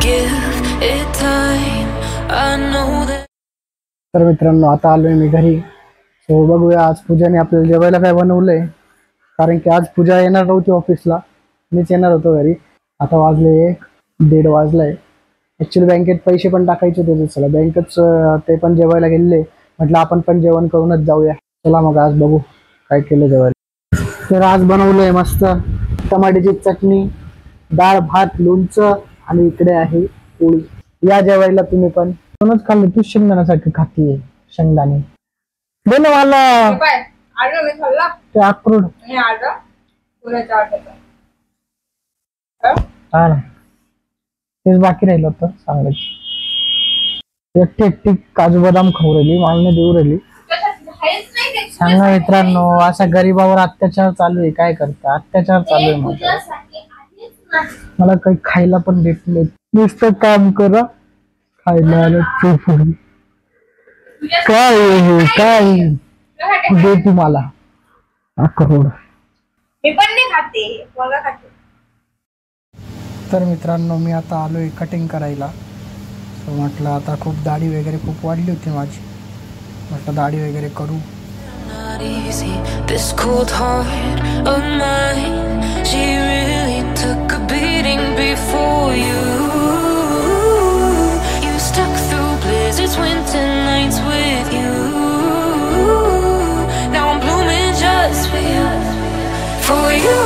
give it time. I know that. तर मित्रांनो आता आलोय मी घरी. सो बघूया आज पूजाने आपल्याला जेवायला काय बनवलंय, कारण की आज पूजा येणार नव्हती ऑफिसला, मीच येणार होतो घरी. आता वाजले 1:30 वाजलाय. ऍक्च्युली बँकेत पैसे पण टाकायचे होते, चला बँकेच ते पण जेवायला गेले. म्हटलं आपण पण जेवण करूनच जाऊया. चला मग आज बघू काय केलं जेवायला. तर आज बनवलंय मस्त टमाट्याची चटणी, डाळ भात लोणचं आणि इकडे आहे पोळी. या जेवायला तुम्ही पण. म्हणूनच खाल्लं तू शेंगदाण्यासाठी खातीये शेंगदाणे. दे ना मला ते अक्रोड. हा ना तेच बाकी राहिलं होतं सांगायचं. एकटी काजू बदाम खाऊ राहिली, मालने देऊ राहिली. सांगा मित्रांनो, अशा गरीबावर अत्याचार चालू आहे. काय करता, अत्याचार चालू आहे माझा. मला काही खायला पण देत नाही, नुसतं काम करा खायला आलं. काय काय दे तुम्हाला अक्रोड. मी पण नाही खाते, मला खाते. तर मित्रांनो मी आता आलोय कटिंग करायला. सो म्हटलं आता खूप दाढी वगैरे खूप वाढली होती माझी, म्हटलं दाढी वगैरे करू. This cold heart of mine, she really took a beating before you. You stuck through blizzards, winter nights with you. Now I'm blooming just for you, for you.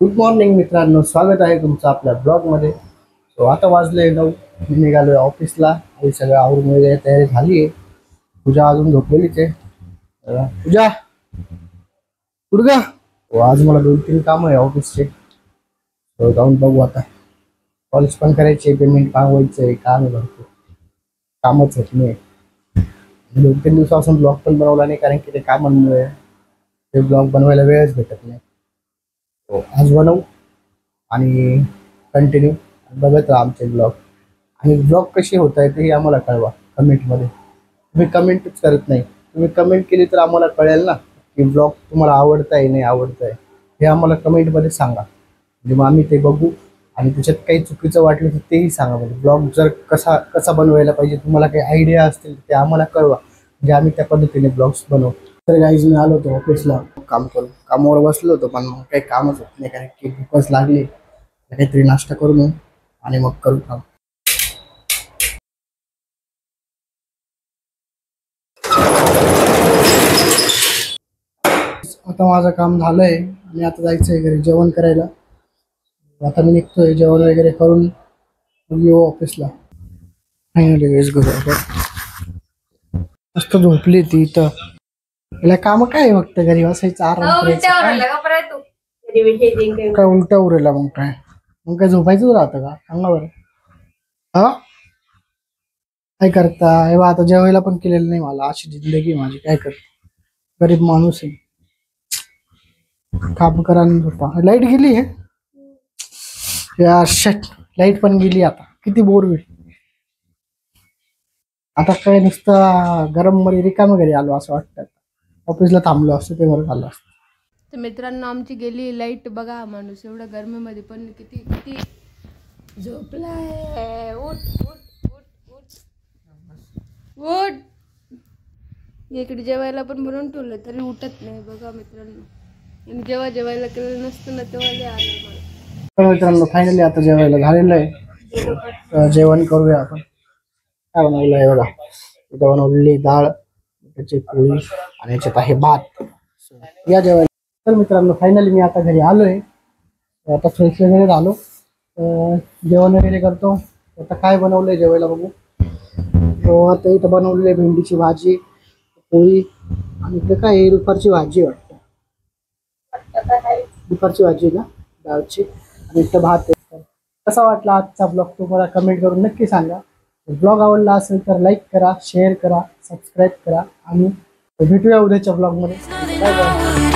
Good morning मित्रांनो, स्वागत आहे तुमचं आपल्या ब्लॉग मध्ये. So आता वाजले 9, मी निघालोय ऑफिसला. हे सगळं आवरून वगैरे तयारी झाली आहे. पूजा अजून झोपलेलीच आहे. पूजा कुठं का? आज मला 2-3 काम आहे ऑफिसचे, जाऊन बघू. आता कॉलेज पण करायचे, पेमेंट मागवायचंय, काम आहे भरपूर, कामच होत नाही. 2-3 दिवसापासून ब्लॉग पण बनवला नाही, कारण की ते कामांमुळे ते ब्लॉग बनवायला वेळच भेटत नाही. आज बनवू आणि कंटिन्यू बघत राहा आमचे ब्लॉग. आणि ब्लॉग कसे होत आहे तेही आम्हाला कळवा कमेंटमध्ये. तुम्ही कमेंटच करत नाही. तुम्ही कमेंट केली तर आम्हाला कळेल ना की ब्लॉग तुम्हाला आवडताय नाही आवडताय, हे आम्हाला कमेंटमध्ये सांगा. म्हणजे मग आम्ही ते बघू आणि त्याच्यात काही चुकीचं वाटलं तर तेही सांगा. म्हणजे ब्लॉग जर कसा बनवायला पाहिजे, तुम्हाला काही आयडिया असतील ते आम्हाला कळवा, म्हणजे आम्ही त्या पद्धतीने ब्लॉग्स बनवू. तर गाईज मी आलो होतो ऑफिसला काम करून, कामावर बसलो होतो, पण मग काही कामच होत नाही, कारण की भूकच लागली. काहीतरी नाश्ता करून आणि मग करू काम. आता माझं काम झालंय आणि आता जायचंय घरी जेवण करायला. आता मी निघतोय, जेवण वगैरे करून येऊ ऑफिसला. फायनली वेळेस घरी मस्त झोपली ती इथं. तिला काम काय फक्त घरी बसायचं, आराम करायचं. काय उलट्या उरेला मग काय झोपायचं राहतं का? सांगा बरं. हा काय करता? हे बा आता जेवायला पण केलेलं नाही मला. अशी जिंदगी माझी, काय करता, गरीब माणूस आहे. काम करा आणि झोपा. लाईट गेली आहे यार, शट, लाईट पण गेली. आता किती बोर होईल. आता काय नुसतं गरम मध्ये रिकाम घरी आलो असं वाटतं. ऑफिसला थांबलो असतो ते बरं झालं असतं. तर मित्रांनो आमची गेली लाईट. बघा माणूस एवढ्या गरमीमध्ये पण किती किती झोपलाय. उठ उठ उठ उठ उठ. इकडे जेवायला पण बनवून ठेवलं तरी उठत नाही. बघा मित्रांनो, आणि जेव्हा जेवायला केलं नसतं ना तेव्हा लय आलं मला. तर मित्रांनो फायनली आता जेवायला झालेलं आहे. जेवण करूया आपण. काय बनवलं आहे बघा, इथं बनवलेली डाळ, त्याची पोळी आणि याच्यात आहे भात. या जेवायला. तर मित्रांनो फायनली मी आता घरी आलोय. आता फ्रेश वगैरे झालो, जेवण वगैरे करतो. आता काय बनवलंय जेवायला बघू. आता इथं बनवलेली भेंडीची भाजी, पोळी आणि इकडे काय दुपारची भाजी वाटतं. दुपारची भाजी ना डाळची, आणि इथं भात आहे. कसा वाटला आजचा ब्लॉग तुम्हाला कमेंट करून नक्की सांगा. ब्लॉग आवडला असेल तर लाईक करा, शेअर करा, सबस्क्राईब करा आणि भेटूया उद्याच्या ब्लॉगमध्ये. Bye bye.